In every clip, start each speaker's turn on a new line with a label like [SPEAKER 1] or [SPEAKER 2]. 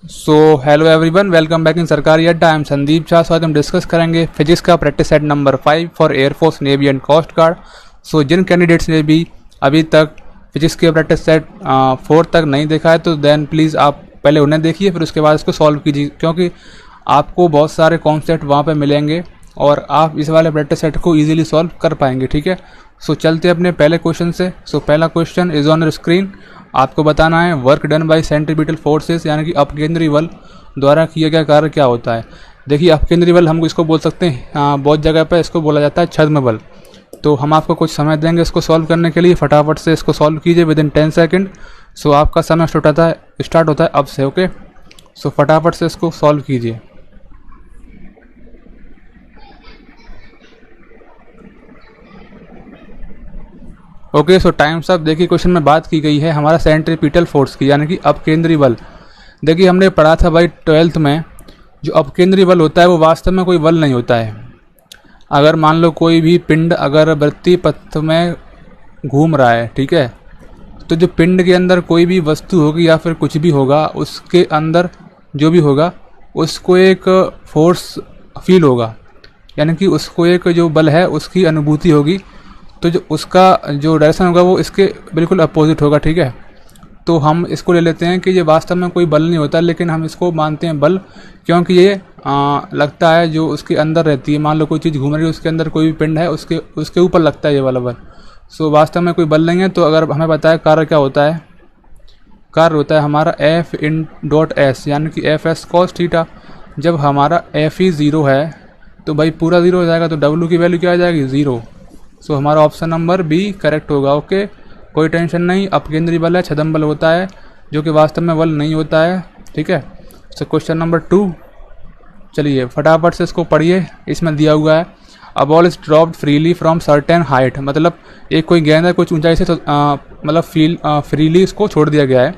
[SPEAKER 1] So hello everyone, welcome back in Sarkari Adda. I am Sandeep Jha. So आज हम discuss करेंगे physics का practice set number 5 for air force, navy and coast guard. So जिन candidates ने भी अभी तक फिजिक्स के प्रैक्टिस सेट 4 तक नहीं देखा है तो देन प्लीज़ आप पहले उन्हें देखिए, फिर उसके बाद इसको सॉल्व कीजिए, क्योंकि आपको बहुत सारे कॉन्सेप्ट वहाँ पे मिलेंगे और आप इस वाले प्रैक्टिस सेट को ईजिली सॉल्व कर पाएंगे। ठीक है, सो चलते हैं अपने पहले क्वेश्चन से। सो पहला क्वेश्चन इज ऑन स्क्रीन। आपको बताना है work done by centripetal forces, यानी कि अपकेंद्री बल द्वारा किया गया कार्य क्या होता है। देखिए, अपकेंद्री बल हम इसको बोल सकते हैं, बहुत जगह पर इसको बोला जाता है छद्म बल। तो हम आपको कुछ समय देंगे इसको सॉल्व करने के लिए। फटाफट से इसको सॉल्व कीजिए विद इन 10 सेकेंड। सो आपका समय स्टार्ट होता है अब से। ओके, सो फटाफट से इसको सॉल्व कीजिए। Okay, so times up. देखिए, क्वेश्चन में बात की गई है हमारा सेंट्रीपिटल फोर्स की, यानी कि अपकेंद्री बल। देखिए, हमने पढ़ा था भाई 12th में, जो अपकेंद्री बल होता है वो वास्तव में कोई बल नहीं होता है। अगर मान लो कोई भी पिंड अगर वृत्तीय पथ में घूम रहा है, ठीक है, तो जो पिंड के अंदर कोई भी वस्तु होगी या फिर कुछ भी होगा, उसके अंदर जो भी होगा उसको एक फोर्स फील होगा, यानी कि उसको एक जो बल है उसकी अनुभूति होगी। तो जो उसका जो डायरेक्शन होगा वो इसके बिल्कुल अपोजिट होगा। ठीक है, तो हम इसको ले लेते हैं कि ये वास्तव में कोई बल नहीं होता, लेकिन हम इसको मानते हैं बल, क्योंकि ये लगता है जो उसके अंदर रहती है। मान लो कोई चीज़ घूम रही है, उसके अंदर कोई भी पिंड है, उसके ऊपर लगता है ये वाला बल। सो वास्तव में कोई बल नहीं है। तो अगर हमें पता है कार्य क्या होता है, कार्य होता है हमारा एफ इन डॉट एस, यानी कि एफ एस कॉस थीटा। जब हमारा एफ ही ज़ीरो है तो भाई पूरा ज़ीरो हो जाएगा, तो डब्ल्यू की वैल्यू क्या आ जाएगी, ज़ीरो। सो हमारा ऑप्शन नंबर बी करेक्ट होगा। ओके, कोई टेंशन नहीं, अपकेंद्री बल है, छद्म बल होता है, जो कि वास्तव में बल नहीं होता है। ठीक है, सो क्वेश्चन नंबर 2, चलिए फटाफट से इसको पढ़िए। इसमें दिया हुआ है a ball is dropped freely from certain height, मतलब एक कोई गेंद है कुछ ऊंचाई से, तो मतलब फ्रीली इसको छोड़ दिया गया है,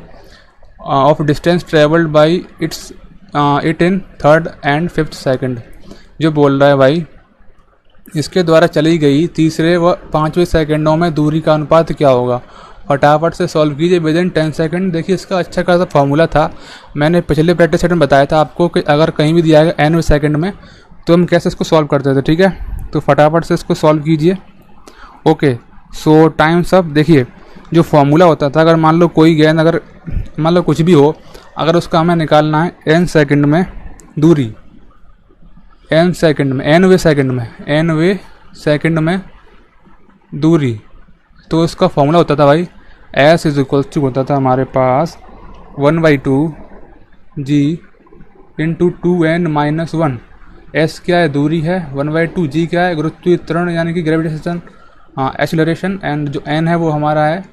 [SPEAKER 1] of distance travelled by it in 3rd and 5th second. जो बोल रहा है भाई, इसके द्वारा चली गई 3रे व 5वें सेकंडों में दूरी का अनुपात क्या होगा। फटाफट से सॉल्व कीजिए विद इन 10 सेकंड। देखिए, इसका अच्छा खासा फॉर्मूला था, मैंने पिछले प्रैक्टिस सेट में बताया था आपको कि अगर कहीं भी दिया है nवें सेकंड में तो हम कैसे इसको सॉल्व करते थे। ठीक है, तो फटाफट से इसको सॉल्व कीजिए। Okay, so times up. देखिए, जो फॉर्मूला होता था, अगर मान लो कोई गेंद, अगर मान लो कुछ भी हो, अगर उसका हमें निकालना है n सेकंड में दूरी, nवें सेकंड में दूरी, तो इसका फॉर्मूला होता था भाई s इज इक्वल टू होता था हमारे पास 1/2 g इंटू 2n-1। s क्या है, दूरी है, 1/2 g क्या है, गुरुत्वीय त्वरण यानी कि ग्रेविटेशन एक्सीलरेशन, एंड जो n है वो हमारा है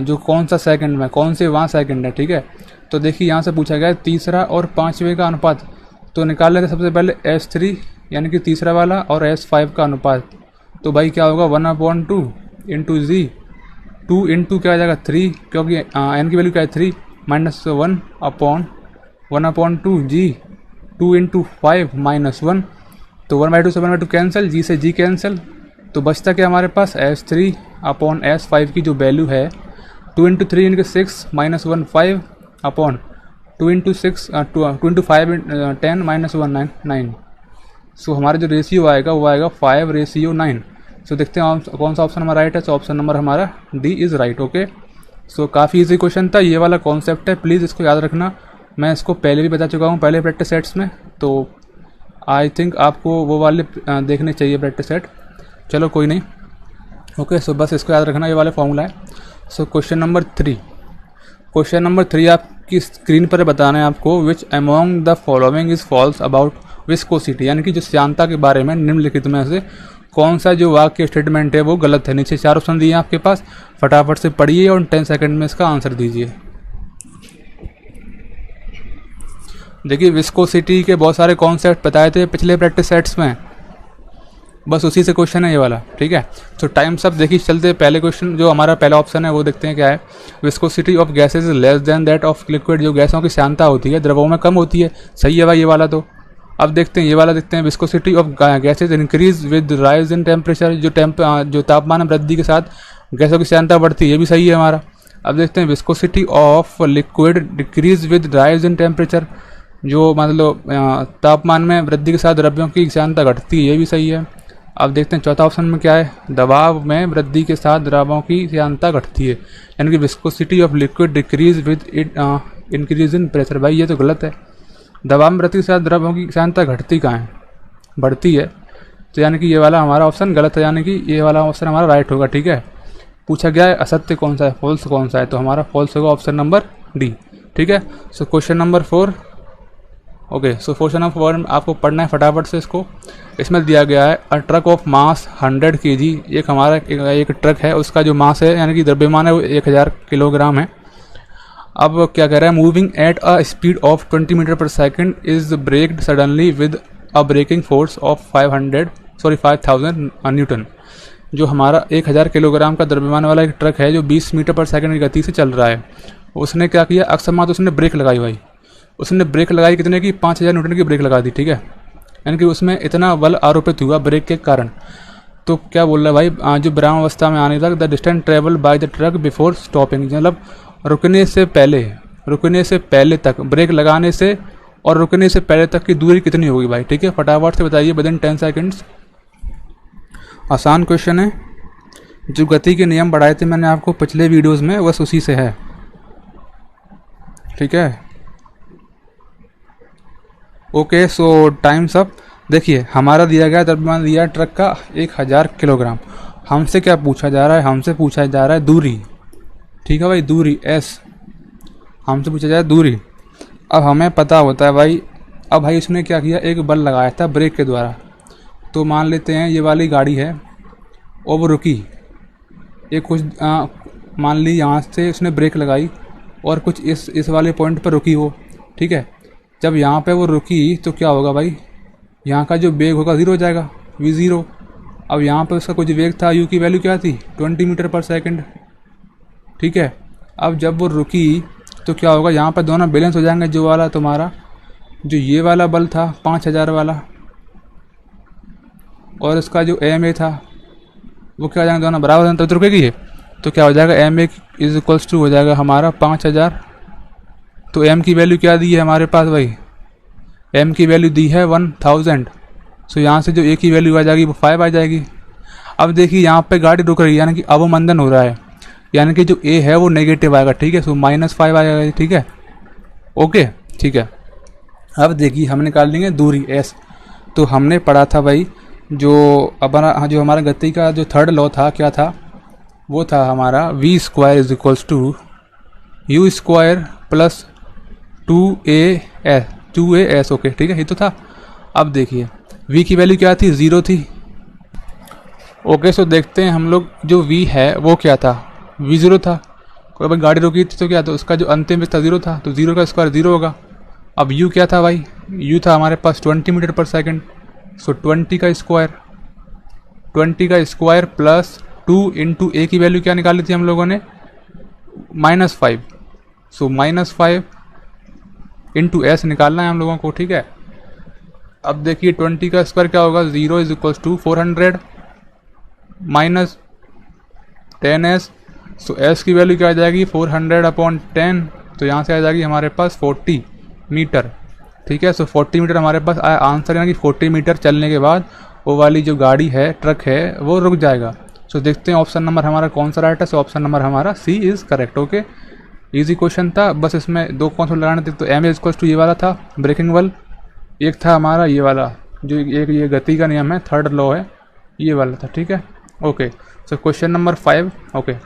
[SPEAKER 1] जो कौन सा सेकंड में, कौन से वहाँ सेकंड है। ठीक है, तो देखिए यहाँ से पूछा गया है 3रा और 5वें का अनुपात, तो निकाल लेते सबसे पहले S3 यानी कि 3रा वाला और S5 का अनुपात। तो भाई क्या होगा, 1/2 इंटू जी, 2 इंटू क्या आ जाएगा 3, क्योंकि n की वैल्यू क्या है 3, -1/2 जी, 2 इंटू 5 -1, तो 1/2 से 1/2 कैंसिल, जी से जी कैंसिल, तो बचता क्या हमारे पास S3/S5 की जो वैल्यू है 2 इंटू 3 इनके 6 -1 5 अपॉन 2 इंटू 6 2 इंटू 5 10 -1 9। सो हमारा जो रेशियो आएगा वो आएगा 5:9। सो देखते हैं कौन सा ऑप्शन हमारा राइट है। सो ऑप्शन नंबर हमारा डी इज़ राइट। ओके, सो काफ़ी इजी क्वेश्चन था, ये वाला कॉन्सेप्ट है, प्लीज़ इसको याद रखना। मैं इसको पहले भी बता चुका हूँ पहले प्रैक्टिस सेट्स में, तो आई थिंक आपको वो वाले देखने चाहिए प्रैक्टिस सेट। चलो कोई नहीं। ओके, सो बस इसको याद रखना, ये वाला फॉर्मूला है। सो क्वेश्चन नंबर 3 आपकी स्क्रीन पर बताना है आपको, which among the following is false about viscosity, यानी कि जो श्यानता के बारे में निम्नलिखित में से कौन सा जो वाक्य स्टेटमेंट है वो गलत है। नीचे 4 ऑप्शन दिए हैं आपके पास, फटाफट से पढ़िए और 10 सेकंड में इसका आंसर दीजिए। देखिए, विस्कोसिटी के बहुत सारे कॉन्सेप्ट बताए थे पिछले प्रैक्टिस सेट्स में, बस उसी से क्वेश्चन है ये वाला। ठीक है, तो टाइम सब देखिए, चलते पहले क्वेश्चन, जो हमारा पहला ऑप्शन है वो देखते हैं क्या है। Viscosity of gases is less than that of liquid, जो गैसों की श्यानता होती है द्रवों में कम होती है। सही है भाई ये वाला। तो अब देखते हैं ये वाला, देखते हैं viscosity of gases increase with rise in temperature, जो तापमान में वृद्धि के साथ गैसों की श्यानता बढ़ती है, ये भी सही है हमारा। अब देखते हैं viscosity of liquid decrease with rise in temperature, जो मतलब तापमान में वृद्धि के साथ द्रव्यों की श्यानता घटती है, ये भी सही है। अब देखते हैं चौथा ऑप्शन में क्या है, दबाव में वृद्धि के साथ द्रव्यों की श्यानता घटती है, यानी कि viscosity of liquid decrease with increase in pressure. भाई ये तो गलत है, दबाव में वृद्धि के साथ द्रव्यों की श्यानता घटती कहाँ है, बढ़ती है। तो यानी कि ये वाला हमारा ऑप्शन गलत है, यानी कि ये वाला ऑप्शन हमारा राइट होगा। ठीक है, पूछा गया है असत्य कौन सा है, फॉल्स कौन सा है, तो हमारा फॉल्स होगा ऑप्शन नंबर डी। ठीक है, so question number 4। Okay, so question number 4 आपको पढ़ना है फटाफट से इसको। इसमें दिया गया है अ ट्रक ऑफ मास 100 kg, एक हमारा एक ट्रक है, उसका जो मास है यानी कि द्रव्यमान है वो 1000 किलोग्राम है। अब क्या कह रहा है, moving at a speed of 20 metre per second is braked suddenly with a braking force of 5000 newton. जो हमारा 1000 किलोग्राम का द्रव्यमान वाला एक ट्रक है जो 20 मीटर पर सेकंड की गति से चल रहा है, उसने क्या किया, अकस्मात उसने ब्रेक लगाई। भाई उसने ब्रेक लगाई कितने की, 5000 न्यूटन की ब्रेक लगा दी। ठीक है, यानी कि उसमें इतना बल आरोपित हुआ ब्रेक के कारण। तो क्या बोल रहा है भाई, जो विराम अवस्था में आने तक the distance travel by the truck before stopping, मतलब रुकने से पहले तक, ब्रेक लगाने से और रुकने से पहले तक की दूरी कितनी होगी भाई। ठीक है, फटाफट से बताइए विद इन 10 सेकेंड्स। आसान क्वेश्चन है, जो गति के नियम बढ़ाए थे मैंने आपको पिछले वीडियोस में, बस उसी से है। ठीक है, ओके, सो टाइम्स अप। देखिए हमारा दिया गया द्रव्यमान दिया है ट्रक का 1000 किलोग्राम। हमसे क्या पूछा जा रहा है, हमसे पूछा जा रहा है दूरी। ठीक है भाई, दूरी एस हमसे पूछा जा रहा है दूरी। अब हमें पता होता है भाई, अब भाई इसने क्या किया, एक बल लगाया था ब्रेक के द्वारा। तो मान लेते हैं ये वाली गाड़ी है और वो रुकी, एक कुछ मान ली यहाँ से उसने ब्रेक लगाई और कुछ इस वाले पॉइंट पर रुकी वो। ठीक है, जब यहाँ पे वो रुकी तो क्या होगा भाई, यहाँ का जो वेग होगा 0 हो जाएगा, v0। अब यहाँ पे उसका कुछ वेग था, u की वैल्यू क्या थी, 20 मीटर पर सेकंड। ठीक है, अब जब वो रुकी तो क्या होगा, यहाँ पर दोनों बैलेंस हो जाएंगे। जो वाला तुम्हारा जो ये वाला बल था 5000 वाला और इसका जो ma था वो क्या हो जाएगा, दोनों बराबर हैं, तो रुकेगी ये। तो क्या हो जाएगा, ma इज इक्वल्स टू हो जाएगा हमारा 5000। तो m की वैल्यू क्या दी है हमारे पास भाई, m की वैल्यू दी है 1000। सो यहाँ से जो a की वैल्यू आ जाएगी वो 5 आ जाएगी। अब देखिए यहाँ पे गाड़ी रुक रही है, यानी कि अवमंदन हो रहा है, यानी कि जो a है वो नेगेटिव आएगा। ठीक है, सो -5 आ जाएगा। ठीक है, ओके ठीक है। अब देखिए हम निकाल लेंगे दूरी s। तो हमने पढ़ा था भाई जो हमारा गति का जो थर्ड लॉ था, क्या था, वो था हमारा v² is equals to u² plus 2as। Okay ठीक है, ये तो था। अब देखिए v की वैल्यू क्या थी, 0 थी। ओके, सो देखते हैं हम लोग, जो v है वो क्या था, v0 था। कोई भाई गाड़ी रुकी थी तो क्या था, उसका जो अंतिम वेग था 0 था, तो 0 का स्क्वायर 0 होगा। अब u क्या था भाई, u था हमारे पास 20 मीटर पर सेकंड। सो 20 का स्क्वायर प्लस 2 इंटू a की वैल्यू क्या निकाली थी हम लोगों ने, -5। सो -5 इंटू s निकालना है हम लोगों को। ठीक है, अब देखिए 20 का स्क्वायर क्या होगा, 0 is equals to 400 minus 10s। So s की वैल्यू क्या आ जाएगी, 400/10। तो यहाँ से आ जाएगी हमारे पास 40 मीटर। ठीक है, सो 40 मीटर हमारे पास आया आंसर, यानी कि 40 मीटर चलने के बाद वो वाली जो गाड़ी है, ट्रक है, वो रुक जाएगा। सो देखते हैं ऑप्शन नंबर हमारा कौन सा राइट है। सो ऑप्शन नंबर हमारा C is correct. Okay, easy question था, बस इसमें 2 कॉन्सेप्ट लगाने थे। तो m इक्वल्स टू ये वाला था ब्रेकिंग बल, एक था हमारा ये वाला जो एक ये गति का नियम है, थर्ड लॉ है, ये वाला था। ठीक है, okay. So question number 5, okay,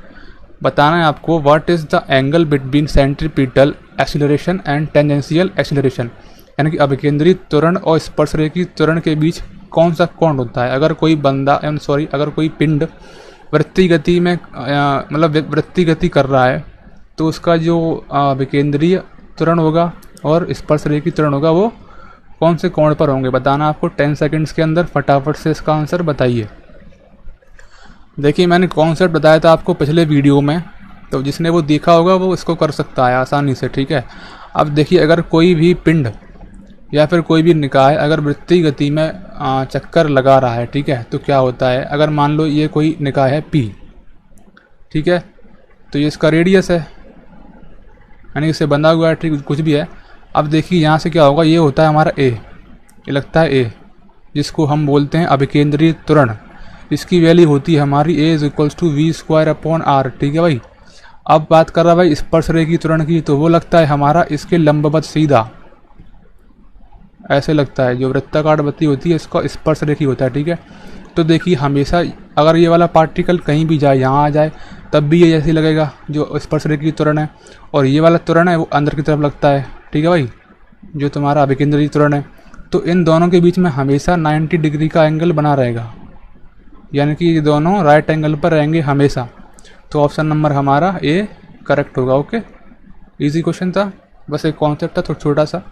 [SPEAKER 1] बताना है आपको what is the angle between centripetal acceleration and tangential acceleration, यानी कि अभिकेंद्रित त्वरण और स्पर्शरेखी त्वरण के बीच कौन सा कोण होता है। अगर कोई अगर कोई पिंड वृत्तीय गति में मतलब वृत्तीय गति कर रहा है तो उसका जो विकेंद्रीय त्वरण होगा और स्पर्शरेखी त्वरण होगा वो कौन से कोण पर होंगे, बताना आपको 10 सेकंड्स के अंदर। फटाफट से इसका आंसर बताइए। देखिए मैंने कॉन्सेप्ट बताया था आपको पिछले वीडियो में, तो जिसने वो देखा होगा वो इसको कर सकता है आसानी से। ठीक है, अब देखिए अगर कोई भी पिंड या फिर कोई भी निकाय अगर वृत्तीय गति में चक्कर लगा रहा है, ठीक है, तो क्या होता है, अगर मान लो ये कोई निकाय है P, ठीक है, तो ये इसका रेडियस है, यानी इससे बंधा हुआ है, ठीक कुछ भी है। अब देखिए यहाँ से क्या होगा, ये होता है हमारा ए, ये लगता है ए, जिसको हम बोलते हैं अभिकेंद्रीय त्वरण। इसकी वैल्यू होती है हमारी a is equals to v square upon r, ठीक है भाई। अब बात कर रहा भाई स्पर्शरेखीय त्वरण की, तो वो लगता है हमारा इसके लंबवत सीधा, ऐसे लगता है। जो वृत्ताकार बत्ती होती है इसका स्पर्शरेखी होता है, ठीक है। तो देखिए हमेशा अगर ये वाला पार्टिकल कहीं भी जाए, यहाँ आ जाए, तब भी ये जैसे लगेगा जो स्पर्शरेखीय त्वरण है, और ये वाला त्वरण है वो अंदर की तरफ लगता है, ठीक है भाई, जो तुम्हारा अभिकेंद्रीय त्वरण है। तो इन दोनों के बीच में हमेशा 90 डिग्री का एंगल बना रहेगा, यानी कि ये दोनों राइट एंगल पर रहेंगे हमेशा। तो ऑप्शन नंबर हमारा ए करेक्ट होगा। ओके, इजी क्वेश्चन था, बस एक कॉन्सेप्ट था थोड़ा छोटा सा।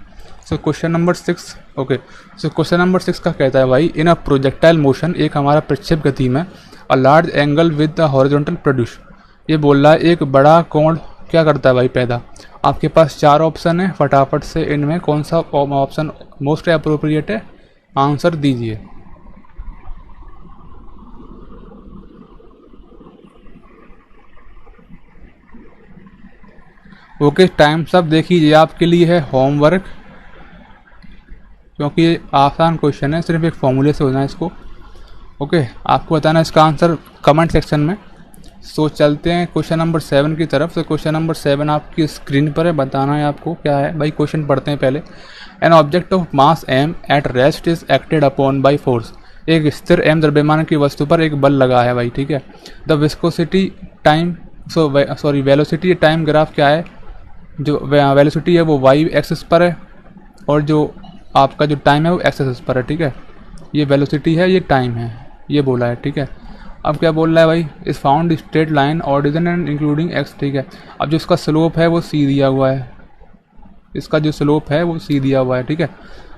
[SPEAKER 1] सो question number 6। Okay, so question number 6 का कहता है भाई इन अ प्रोजेक्टाइल मोशन, एक हमारा प्रक्षेप गति में, a large angle with the horizontal produce. ये बोल रहा है एक बड़ा कोण क्या करता है भाई पैदा। आपके पास 4 ऑप्शन है, फटाफट से इनमें कौन सा ऑप्शन मोस्ट अप्रोप्रिएट है, आंसर दीजिए। ओके, टाइम सब देखिए, ये आपके लिए है होमवर्क, क्योंकि ये आसान क्वेश्चन है, सिर्फ एक फॉर्मूले से होना है इसको। ओके, आपको बताना है इसका आंसर कमेंट सेक्शन में। सो चलते हैं क्वेश्चन नंबर 7 की तरफ। से क्वेश्चन नंबर 7 आपकी स्क्रीन पर है, बताना है आपको क्या है भाई। क्वेश्चन पढ़ते हैं पहले। An object of mass M at rest is acted upon by force. एक स्थिर एम द्रव्यमान की वस्तु पर एक बल लगा है भाई, ठीक है। The viscosity time velocity time graph क्या है, जो वेलोसिटी है वो वाई एक्सिस पर है, और जो आपका जो टाइम है वो एक्स एक्सिस पर है, ठीक है। ये वेलोसिटी है, ये टाइम है, ये बोला है, ठीक है। अब क्या बोल रहा है भाई, इस found straight line origin and including x, ठीक है। अब जो इसका स्लोप है वो सी दिया हुआ है, इसका जो स्लोप है वो सी दिया हुआ है, ठीक है।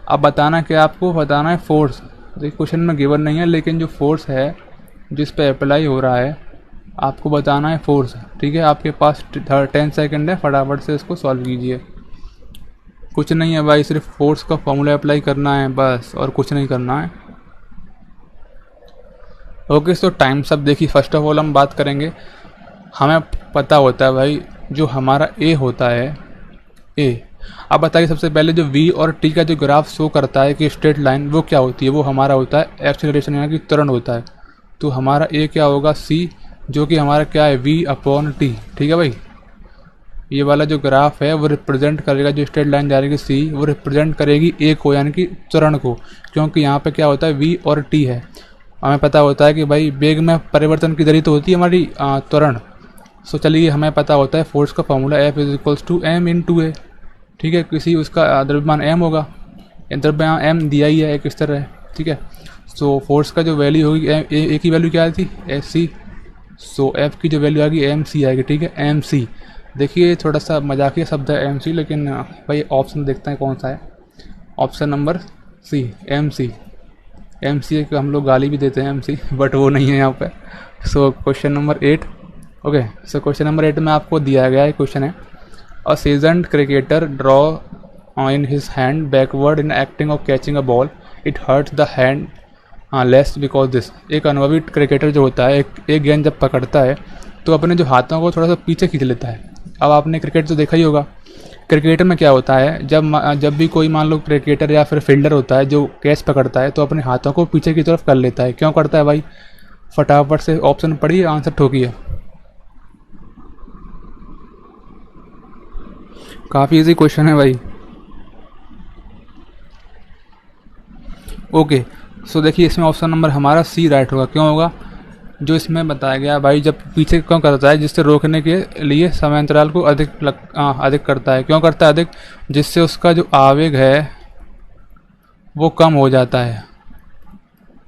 [SPEAKER 1] अब बताना क्या, आपको बताना है फोर्स। देखिए क्वेश्चन में गिवन नहीं है, लेकिन जो फोर्स है जिस पे अप्लाई हो रहा है आपको बताना है फोर्स, ठीक है। आपके पास 10 सेकेंड है, फटाफट से इसको सॉल्व कीजिए। कुछ नहीं है भाई, सिर्फ फोर्स का फॉर्मूला अप्लाई करना है बस, और कुछ नहीं करना है। ओके, सो टाइम सब देखिए, फर्स्ट ऑफ ऑल हम बात करेंगे, हमें पता होता है भाई जो हमारा ए होता है, ए। अब बताइए सबसे पहले जो वी और टी का जो ग्राफ शो करता है कि स्ट्रेट लाइन, वो क्या होती है, वो हमारा होता है एक्सीलरेशन, यानी कि त्वरण होता है। तो हमारा ए क्या होगा, सी, जो कि हमारा क्या है, वी अपॉन टी, ठीक है भाई। ये वाला जो ग्राफ है वो रिप्रेजेंट करेगा, जो स्ट्रेट लाइन जा रही है सी, वो रिप्रेजेंट करेगी ए को, यानी कि त्वरण को, क्योंकि यहाँ पे क्या होता है वी और टी है। हमें पता होता है कि भाई वेग में परिवर्तन की दर तो होती है हमारी त्वरण। सो चलिए हमें पता होता है फोर्स का formula f is equals to m into a, ठीक है। किसी उसका द्रव्यमान एम होगा, द्रव्यमान एम दिया ही है, एक स्तर है, ठीक है। सो फोर्स का जो वैल्यू होगी ए की वैल्यू क्या थी, एफ सी। सो एफ की जो वैल्यू आएगी एम सी आएगी, ठीक है, एम सी। देखिए थोड़ा सा मजाकिया शब्द है एम सी, लेकिन भाई ऑप्शन देखते हैं कौन सा है। Option number C, M C. M C को हम लोग गाली भी देते हैं एम सी, बट वो नहीं है यहाँ पे। So question number 8। Okay, so question number 8 में आपको दिया गया है क्वेश्चन है, a seasoned cricketer draw in his hand backward in acting of catching a ball, it hurt the hand less because this. एक अनुभवी क्रिकेटर जो होता है, एक गेंद जब पकड़ता है तो अपने जो हाथों को थोड़ा सा पीछे खींच लेता है। अब आपने क्रिकेट तो देखा ही होगा, क्रिकेट में क्या होता है, जब भी कोई मान लो क्रिकेटर या फिर फील्डर होता है जो कैच पकड़ता है, तो अपने हाथों को पीछे की तरफ कर लेता है। क्यों करता है भाई, फटाफट से ऑप्शन पढ़िए, आंसर ठोकिए। काफ़ी इजी क्वेश्चन है भाई। ओके, सो देखिए इसमें ऑप्शन नंबर हमारा सी राइट होगा। क्यों होगा, जो इसमें बताया गया भाई, जब पीछे क्यों करता है, जिससे रोकने के लिए समयांतराल को अधिक करता है। क्यों करता है अधिक, जिससे उसका जो आवेग है वो कम हो जाता है,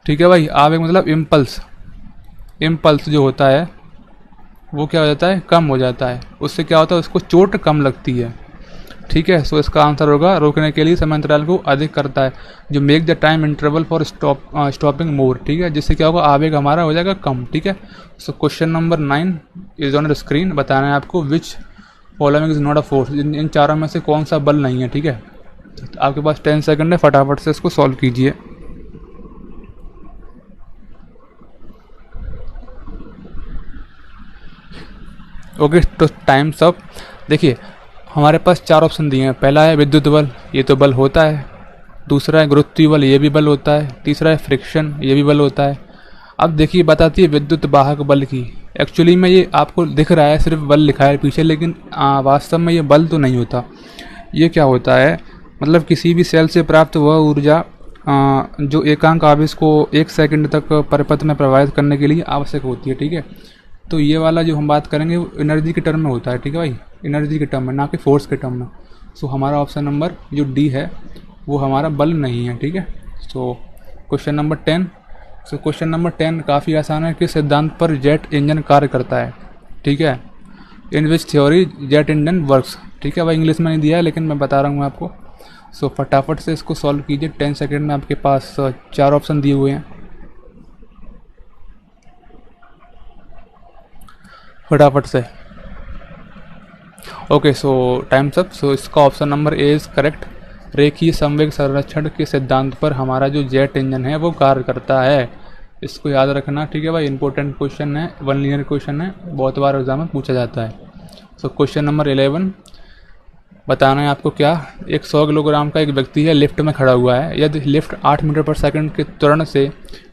[SPEAKER 1] ठीक है भाई। आवेग मतलब इम्पल्स जो होता है वो क्या हो जाता है, कम हो जाता है। उससे क्या होता है, उसको चोट कम लगती है, ठीक है। सो इसका आंसर होगा रोकने के लिए समयांतराल को अधिक करता है, जो make the time interval for stopping more, ठीक है। जिससे क्या होगा, आवेग हमारा हो जाएगा कम, ठीक है। So question number 9 is on the screen. बताना है आपको which following is not a force. इन चारों में से कौन सा बल नहीं है, ठीक है। तो आपके पास 10 सेकंड है, फटाफट से इसको सॉल्व कीजिए। ओके, तो टाइम्स अप। देखिए हमारे पास 4 ऑप्शन दिए हैं। पहला है विद्युत बल, ये तो बल होता है। दूसरा है गुरुत्वीय बल, ये भी बल होता है। तीसरा है फ्रिक्शन, ये भी बल होता है। अब देखिए बताती है विद्युत वाहक बल की। एक्चुअली में ये आपको दिख रहा है सिर्फ बल लिखा है पीछे, लेकिन वास्तव में ये बल तो नहीं होता। ये क्या होता है, मतलब किसी भी सेल से प्राप्त वह ऊर्जा जो एकांक आवेश को 1 सेकंड तक परिपथ में प्रवाहित करने के लिए आवश्यक होती है। ठीक है, तो ये वाला जो हम बात करेंगे वो एनर्जी के टर्म में होता है। ठीक है भाई, एनर्जी के टर्म में, ना कि फोर्स के टर्म में। सो हमारा ऑप्शन नंबर जो डी है वो हमारा बल नहीं है। ठीक है, सो क्वेश्चन नंबर 10। सो क्वेश्चन नंबर 10 काफ़ी आसान है। किस सिद्धांत पर जेट इंजन कार्य करता है? ठीक है, in which theory jet engine works. ठीक है भाई, इंग्लिश में नहीं दिया है लेकिन मैं बता रहा हूँ आपको। सो फटाफट से इसको सॉल्व कीजिए। 10 सेकेंड में आपके पास 4 ऑप्शन दिए हुए हैं, फटाफट से। Okay, so times up. सो इसका option number A is correct. रेखीय संवेग संरक्षण के सिद्धांत पर हमारा जो जेट इंजन है वो कार्य करता है। इसको याद रखना। ठीक है भाई, इंपॉर्टेंट क्वेश्चन है, 1 लीनियर क्वेश्चन है, बहुत बार एग्जाम में पूछा जाता है। सो क्वेश्चन नंबर 11 बताना है आपको क्या। एक 100 किलोग्राम का एक व्यक्ति है, लिफ्ट में खड़ा हुआ है। यदि लिफ्ट 8 मीटर पर सेकंड के त्वरण से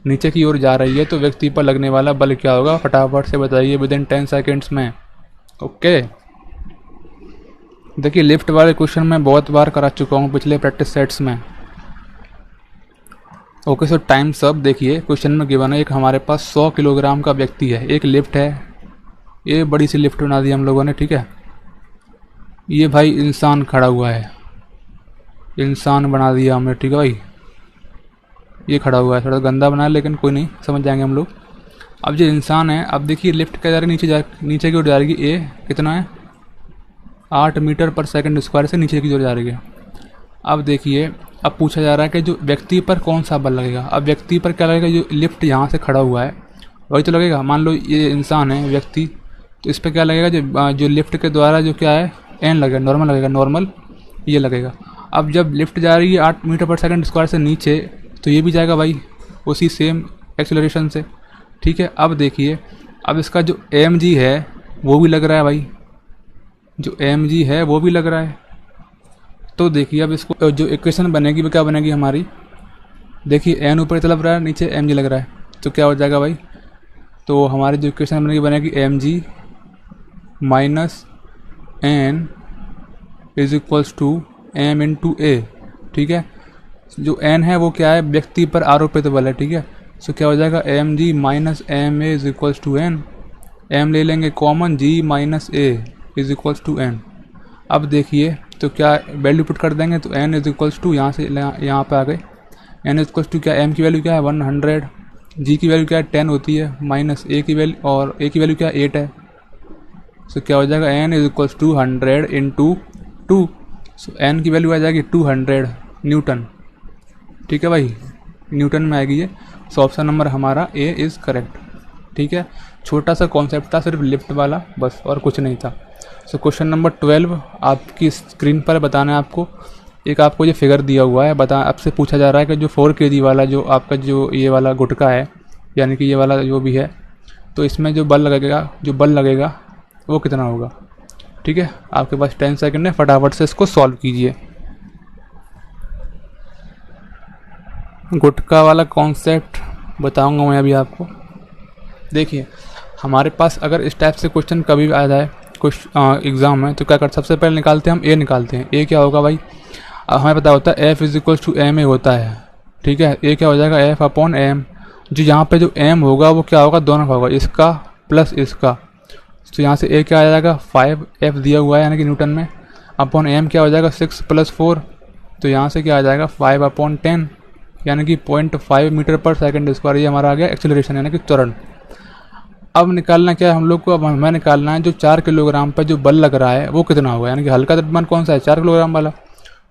[SPEAKER 1] नीचे की ओर जा रही है तो व्यक्ति पर लगने वाला बल क्या होगा? फटाफट से बताइए विदिन 10 सेकेंड्स में। ओके, देखिए लिफ्ट वाले क्वेश्चन मैं बहुत बार करा चुका हूँ पिछले प्रैक्टिस सेट्स में। Okay, so times up. देखिए क्वेश्चन में गिवन है, एक हमारे पास 100 किलोग्राम का व्यक्ति है, एक लिफ्ट है, ये बड़ी सी लिफ्ट बना दी हम लोगों ने। ठीक है, ये भाई इंसान खड़ा हुआ है, इंसान बना दिया हमने। ठीक है भाई, ये खड़ा हुआ है, थोड़ा गंदा बना है लेकिन कोई नहीं, समझ जाएंगे हम लोग। अब जो इंसान है, अब देखिए लिफ्ट क्या जा रही है, नीचे की ओर जा रही है। ए कितना है? 8 मीटर पर सेकंड स्क्वायर से नीचे की ओर जा रही है। अब देखिए, अब पूछा जा रहा है कि जो व्यक्ति पर कौन सा बल लगेगा। अब व्यक्ति पर क्या लगेगा? जो लिफ्ट यहाँ से खड़ा हुआ है वही तो लगेगा। मान लो ये इंसान है, व्यक्ति, तो इस पर क्या लगेगा? जो लिफ्ट के द्वारा जो क्या है, एन लगेगा, नॉर्मल लगेगा, नॉर्मल ये लगेगा। अब जब लिफ्ट जा रही है 8 मीटर पर सेकंड स्क्वायर से नीचे, तो ये भी जाएगा भाई उसी सेम एक्सेलरेशन से। ठीक है, अब देखिए, अब इसका जो एम जी है वो भी लग रहा है भाई, जो एम जी है वो भी लग रहा है। तो देखिए अब इसको जो इक्वेशन बनेगी वो क्या बनेगी हमारी? देखिए एन ऊपर तरफ रहा है, नीचे एम जी लग रहा है, तो क्या हो जाएगा भाई? तो हमारी जो इक्वेशन बनेगी m ji minus n is equals to m into a. ठीक है, जो एन है वो क्या है? व्यक्ति पर आरोपित बल है। ठीक है, सो क्या हो जाएगा? M ji minus M A is equals to N. M ले लेंगे common, G minus A is equals to N. अब देखिए तो क्या वैल्यू पुट कर देंगे, तो एन इज इक्वल्स टू यहाँ से यहाँ पे आ गए। एन इज इक्वल्स टू क्या? एम की वैल्यू क्या है? 100। जी की वैल्यू क्या है? 10 होती है, माइनस ए की वैल्यू, और ए की वैल्यू क्या है? 8 है। सो क्या हो जाएगा? N is equals to 100 into 2। So N की वैल्यू आ जाएगी 200 न्यूटन। ठीक है भाई, न्यूटन में आएगी ये। सो ऑप्शन नंबर हमारा ए इज़ करेक्ट। ठीक है, छोटा सा कॉन्सेप्ट था, सिर्फ लिफ्ट वाला बस, और कुछ नहीं था। सो क्वेश्चन नंबर 12 आपकी स्क्रीन पर बताना है आपको। एक आपको ये फिगर दिया हुआ है, आपसे पूछा जा रहा है कि जो 4 kg वाला जो आपका जो ये वाला गुटका है, यानी कि ये वाला जो भी है, तो इसमें जो बल लगेगा वो कितना होगा? ठीक है, आपके पास 10 सेकंड है, फटाफट से इसको सॉल्व कीजिए। गुटका वाला कॉन्सेप्ट बताऊंगा मैं अभी आपको। देखिए हमारे पास अगर इस टाइप से क्वेश्चन कभी भी आ जाए कुछ एग्ज़ाम में, तो क्या करते? सबसे पहले निकालते हैं हम ए निकालते हैं। ए क्या होगा भाई? हमें पता होता है F is equals to M A होता है। ठीक है, ए क्या हो जाएगा? F upon M. जो यहाँ पे जो एम होगा वो क्या होगा? दोनों का होगा, इसका प्लस इसका। तो यहाँ से ए क्या आ जाएगा? 5 एफ दिया हुआ है यानी कि न्यूटन में, अपॉन एम क्या हो जाएगा? 6 + 4। तो यहाँ से क्या आ जाएगा? 5 अपॉन 10 यानी कि 0.5 मीटर पर सेकंड स्क्वायर। ये हमारा आ गया एक्सेलरेशन यानी कि त्वरण। अब निकालना क्या है हम लोग को? अब हमें निकालना है जो 4 किलोग्राम पर जो बल लग रहा है वो कितना होगा, यानी कि हल्का द्रव्यमान कौन सा है? 4 किलोग्राम वाला।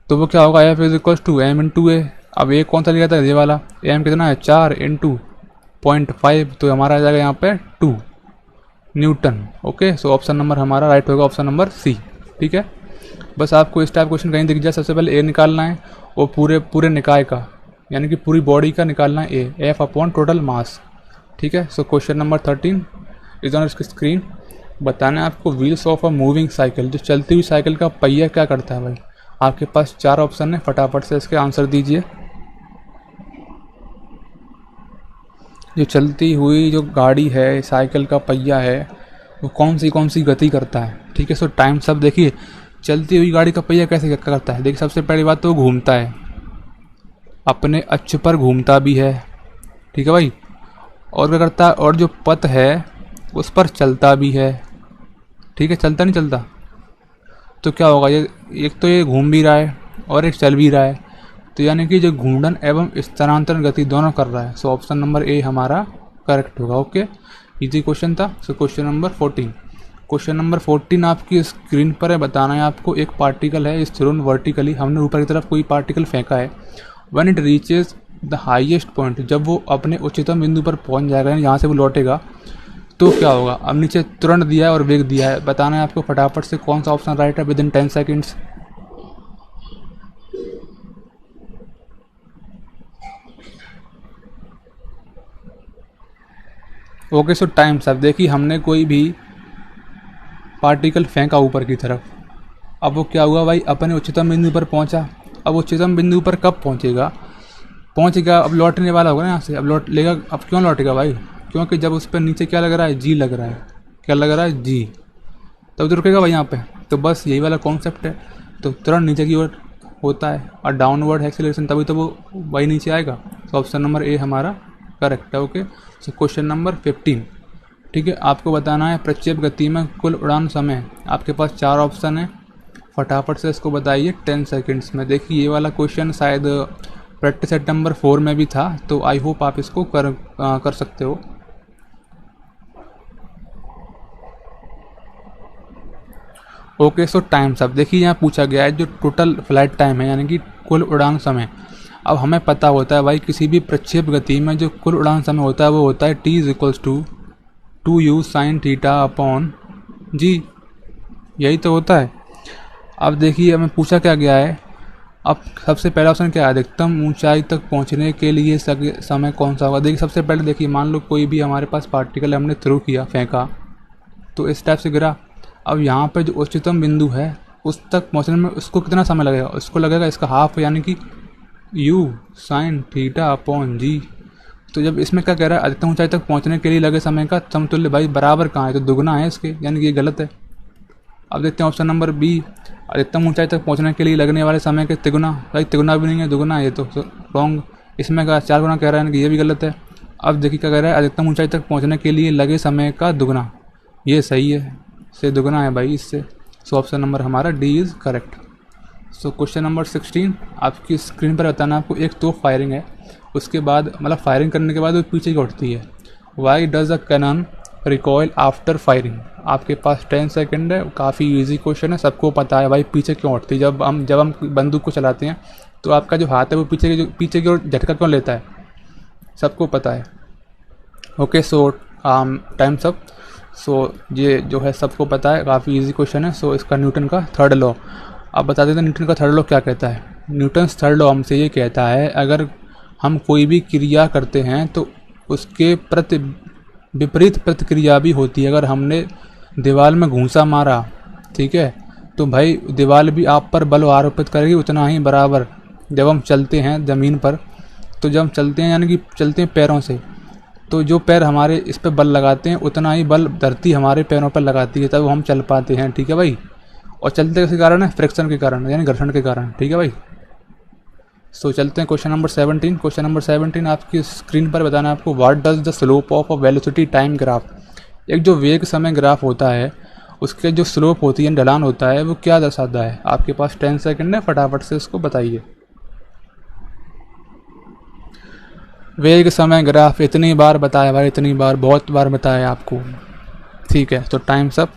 [SPEAKER 1] तो वो क्या होगा? F is equals to m into a. अब ए कौन सा लिया था? ये वाला। एम कितना है? 4 इंटू 0.5, तो हमारा आ जाएगा यहाँ पे 2 न्यूटन। ओके, सो ऑप्शन नंबर हमारा राइट होगा, ऑप्शन नंबर सी। ठीक है, बस आपको इस टाइप क्वेश्चन कहीं दिख जाए, सबसे पहले ए निकालना है, और पूरे निकाय का यानी कि पूरी बॉडी का निकालना है ए, एफ अपॉन टोटल मास। ठीक है, so question number 13 is on screen. बताना है आपको wheels of a moving cycle, जो चलती हुई साइकिल का पहिया क्या करता है भाई। आपके पास 4 ऑप्शन है, फटाफट से इसके आंसर दीजिए। जो चलती हुई जो गाड़ी है, साइकिल का पहिया है, वो कौन सी गति करता है। ठीक है, सो टाइम सब देखिए, चलती हुई गाड़ी का पहिया कैसे करता है। देखिए सबसे पहली बात तो वो घूमता है, अपने अक्ष पर घूमता भी है। ठीक है भाई, और क्या करता है, और जो पथ है उस पर चलता भी है। ठीक है, चलता नहीं चलता, तो क्या होगा, ये एक तो ये घूम भी रहा है और एक चल भी रहा है, तो यानी कि जो घूर्णन एवं स्थानांतरण गति दोनों कर रहा है। सो ऑप्शन नंबर ए हमारा करेक्ट होगा। ओके, इजी क्वेश्चन था। सो क्वेश्चन नंबर 14, क्वेश्चन नंबर 14 आपकी स्क्रीन पर है। बताना है आपको, एक पार्टिकल है इज थ्रोन वर्टिकली, हमने ऊपर की तरफ कोई पार्टिकल फेंका है। When it reaches the highest point, जब वो अपने उच्चतम बिंदु पर पहुंच जाएगा, यहाँ से वो लौटेगा, तो क्या होगा। अब नीचे तुरंत दिया है और वेग दिया है। बताना है आपको फटाफट से कौन सा ऑप्शन राइट है with in 10 seconds. Okay, so time सब देखिए, हमने कोई भी पार्टिकल फेंका ऊपर की तरफ, अब वो क्या हुआ भाई, अपने उच्चतम बिंदु पर पहुंचा। अब उच्चतम बिंदु पर कब पहुंचेगा, पहुंचेगा अब लौटने वाला होगा ना यहाँ से, अब लौट लेगा। अब क्यों लौटेगा भाई, क्योंकि जब उस पर नीचे क्या लग रहा है, जी लग रहा है। क्या लग रहा है, जी, तब तो रुकेगा भाई यहाँ पे। तो बस यही वाला कॉन्सेप्ट है, तो तुरंत नीचे की ओर होता है, और डाउनवर्ड एक्सेलरेशन, तभी तो वो वही नीचे आएगा। तो ऑप्शन नंबर ए हमारा करेक्ट है। ओके, सो क्वेश्चन नंबर 15, ठीक है, आपको बताना है प्रक्षेप गति में कुल उड़ान समय। आपके पास 4 ऑप्शन है, फटाफट से इसको बताइए 10 सेकेंड्स में। देखिए ये वाला क्वेश्चन शायद प्रैक्टिस सेट नंबर 4 में भी था, तो आई होप आप इसको कर सकते हो। ओके, सो टाइम सब देखिए, यहाँ पूछा गया है जो टोटल फ्लाइट टाइम है, यानी कि कुल उड़ान समय। अब हमें पता होता है भाई, किसी भी प्रक्षेप गति में जो कुल उड़ान समय होता है वो होता है t is equals to 2u sine theta upon g, यही तो होता है। अब देखिए हमें पूछा क्या गया है। अब सबसे पहला ऑप्शन क्या है, अधिकतम ऊंचाई तक पहुंचने के लिए समय कौन सा होगा। देखिए सबसे पहले देखिए, मान लो कोई भी हमारे पास पार्टिकल हमने थ्रो किया, फेंका, तो इस टाइप से गिरा। अब यहाँ पे जो उच्चतम बिंदु है उस तक पहुँचने में उसको कितना समय लगेगा, उसको लगेगा इसका हाफ, यानी कि u साइन थीटा अपॉन जी। तो जब इसमें क्या कह रहा है, अधिकतम ऊंचाई तक पहुँचने के लिए लगे समय का समतुल्य भाई बराबर कहाँ है, तो दुगना है इसके, यानी कि ये गलत है। अब देखते हैं ऑप्शन नंबर बी, अधिकतम ऊंचाई तक पहुँचने के लिए लगने वाले समय के तिगुना। भाई तिगुना भी नहीं है, दुगुना है, ये तो रॉन्ग। इसमें का 4 गुना कह रहा है, यानी कि ये भी गलत है। अब देखिए क्या कह रहा है, अधिकतम ऊंचाई तक पहुँचने के लिए लगे समय का दुगना, ये सही है, से दुगना है भाई इससे। सो ऑप्शन नंबर हमारा D is correct. So question number 16 आपकी स्क्रीन पर बताना आपको, एक तो फायरिंग है, उसके बाद मतलब फायरिंग करने के बाद वो पीछे की उठती है। Why does a cannon recoil after firing. आपके पास 10 सेकेंड है, काफ़ी इजी क्वेश्चन है, सबको पता है भाई पीछे क्यों उठती है। जब हम बंदूक को चलाते हैं तो आपका जो हाथ है वो पीछे की ओर झटका क्यों लेता है, सबको पता है। ओके, सो टाइम सब। सो ये जो है सबको पता है, काफ़ी इजी क्वेश्चन है। सो इसका न्यूटन का थर्ड लॉ, अब बता देते हैं न्यूटन का थर्ड लॉ क्या कहता है। न्यूटन्स थर्ड लॉ हमसे ये कहता है, अगर हम कोई भी क्रिया करते हैं तो उसके विपरीत प्रतिक्रिया भी होती है। अगर हमने दीवार में घूंसा मारा, ठीक है, तो भाई दीवार भी आप पर बल आरोपित करेगी उतना ही बराबर। जब हम चलते हैं ज़मीन पर, तो जब हम चलते हैं यानी कि चलते हैं पैरों से, तो जो पैर हमारे इस पर बल लगाते हैं उतना ही बल धरती हमारे पैरों पर लगाती है, तब हम चल पाते हैं। ठीक है भाई, और चलते किस कारण है, फ्रिक्शन के कारण, यानी घर्षण के कारण। ठीक है भाई, सो चलते हैं क्वेश्चन नंबर 17। क्वेश्चन नंबर 17 आपकी स्क्रीन पर बताना है आपको, what does the slope of a velocity time graph. एक जो वेग समय ग्राफ होता है उसके जो स्लोप होती है, ढलान होता है, वो क्या दर्शाता है। आपके पास 10 सेकेंड है, फटाफट से इसको बताइए। वेग समय ग्राफ इतनी बार बताया भाई, इतनी बार, बहुत बार बताया आपको। ठीक है, तो टाइम सब।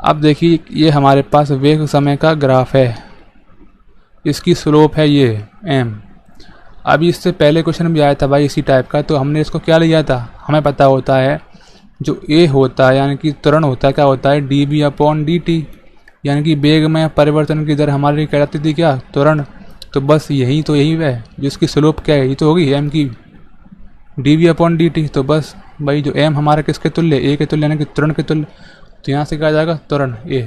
[SPEAKER 1] अब देखिए ये हमारे पास वेग समय का ग्राफ है, इसकी स्लोप है ये m। अभी इससे पहले क्वेश्चन भी आया था भाई इसी टाइप का, तो हमने इसको क्या लिया था, हमें पता होता है जो a होता है यानी कि त्वरण होता है, क्या होता है, dv/dt, यानी कि वेग में परिवर्तन की दर हमारी कहलाती थी क्या, त्वरण। तो बस यही है जिसकी स्लोप क्या है, ये तो होगी m की dv/dt। तो बस भाई जो m हमारा किसके तुल्य, a के तुल्य, यानी कि त्वरण के तुल्य। तो यहाँ से क्या आ जाएगा, त्वरण ए।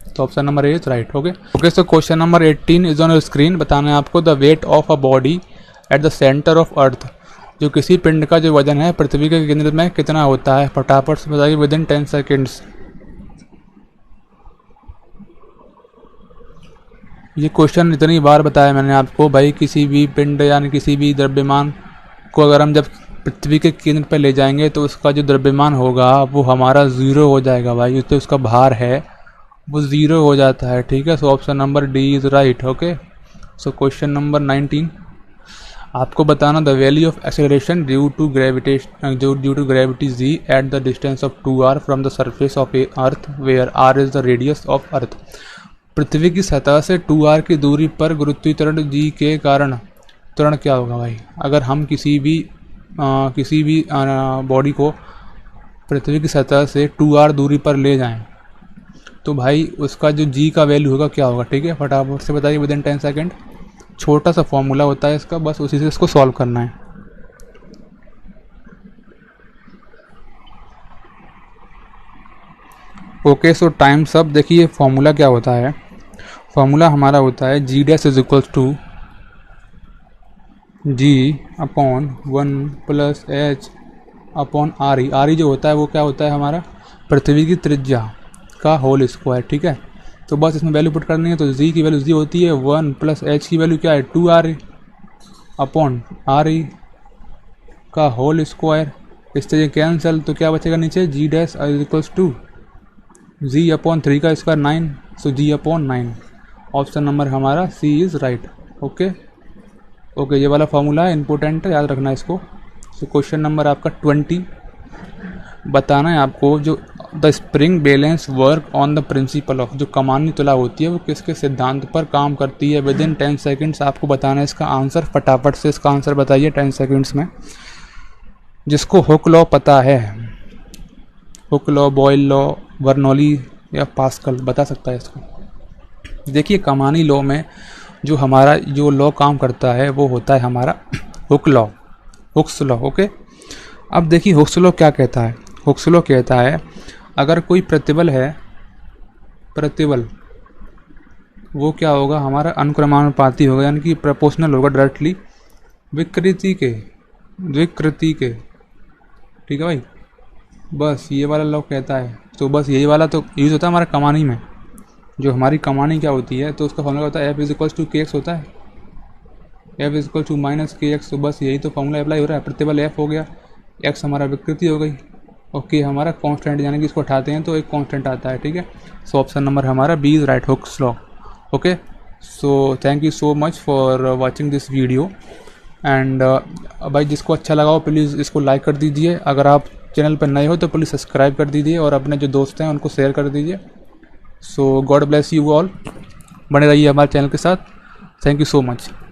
[SPEAKER 1] तो option number A is right. Okay so question number 18 is on your screen. बताना है आपको the weight of a body at the centre of earth. जो किसी पिंड का जो वजन है पृथ्वी के केंद्र में कितना होता है, फटाफट से बताइए विद इन 10 सेकेंड्स। ये क्वेश्चन इतनी बार बताया मैंने आपको भाई, किसी भी पिंड यानी किसी भी द्रव्यमान को अगर हम जब पृथ्वी के केंद्र पर ले जाएंगे तो उसका जो द्रव्यमान होगा वो हमारा ज़ीरो हो जाएगा भाई। तो उसका भार है वो ज़ीरो हो जाता है, ठीक है। So option number D is right. Okay so question number 19 आपको बताना the value of acceleration due to gravity g at the distance of 2r from the surface of a earth where r is the radius of earth. पृथ्वी की सतह से 2r की दूरी पर गुरुत्वीकरण जी के कारण त्वरण क्या होगा भाई। अगर हम किसी भी बॉडी को पृथ्वी की सतह से 2r दूरी पर ले जाएं तो भाई उसका जो जी का वैल्यू होगा क्या होगा, ठीक है। फटाफट से बताइए विद इन 10 सेकेंड। छोटा सा फॉर्मूला होता है इसका, बस उसी से इसको सॉल्व करना है। Okay so times up. देखिए फॉर्मूला क्या होता है, फॉर्मूला हमारा होता है g dash is equals to g upon 1 plus h upon r e. R e जो होता है वो क्या होता है हमारा पृथ्वी की त्रिज्या का होल स्क्वायर, ठीक है। तो बस इसमें वैल्यू पुट करनी है। तो जी की वैल्यू जी होती है 1 प्लस एच की वैल्यू क्या है 2r अपॉन आर ई का होल स्क्वायर। इससे ये कैंसिल, तो क्या बचेगा नीचे g dash is equals to g upon 3 का square 9, so g upon 9। Option number हमारा सी इज़ राइट। ओके ये वाला फॉर्मूला है, इंपॉर्टेंट है, याद रखना है इसको। सो क्वेश्चन नंबर आपका 20 बताना है आपको जो the spring balance work on the principle of. जो कमानी तुला होती है वो किसके सिद्धांत पर काम करती है। विद इन 10 सेकेंड्स आपको बताना है इसका आंसर। फटाफट से इसका आंसर बताइए 10 सेकेंड्स में। जिसको हुक लॉ पता है, Hooke law, Boyle law, Bernoulli या पास्कल बता सकता है इसको। देखिए कमानी लॉ में जो हमारा जो लॉ काम करता है वो होता है हमारा Hooke law, hooks law. Okay अब देखिए हुक्स लॉ क्या कहता है। हुक्स लॉ कहता है अगर कोई प्रतिबल है, प्रतिबल वो क्या होगा हमारा अनुक्रमानुपाती होगा, यानी कि प्रोपोर्शनल होगा डायरेक्टली विकृति के, ठीक है भाई। बस ये वाला लॉ कहता है। तो बस यही वाला तो यूज़ होता है हमारा कमानी में। जो हमारी कमानी क्या होती है तो उसका फॉर्मूला होता है F is equals to K X होता है, F is equal to minus K X. तो बस यही तो फॉर्मूला अप्लाई हो रहा है। प्रतिबल एफ हो गया, एक्स हमारा विकृति हो गई, ओके हमारा कांस्टेंट, यानी कि इसको उठाते हैं तो एक कांस्टेंट आता है, ठीक है। सो ऑप्शन नंबर हमारा B is right, Hooke's law. Okay so thank you so much for watching this video and भाई जिसको अच्छा लगा हो प्लीज़ इसको लाइक कर दीजिए। अगर आप चैनल पर नए हो तो प्लीज़ सब्सक्राइब कर दीजिए और अपने जो दोस्त हैं उनको शेयर कर दीजिए। सो गॉड ब्लेस यू ऑल, बने रहिए हमारे चैनल के साथ। Thank you so much.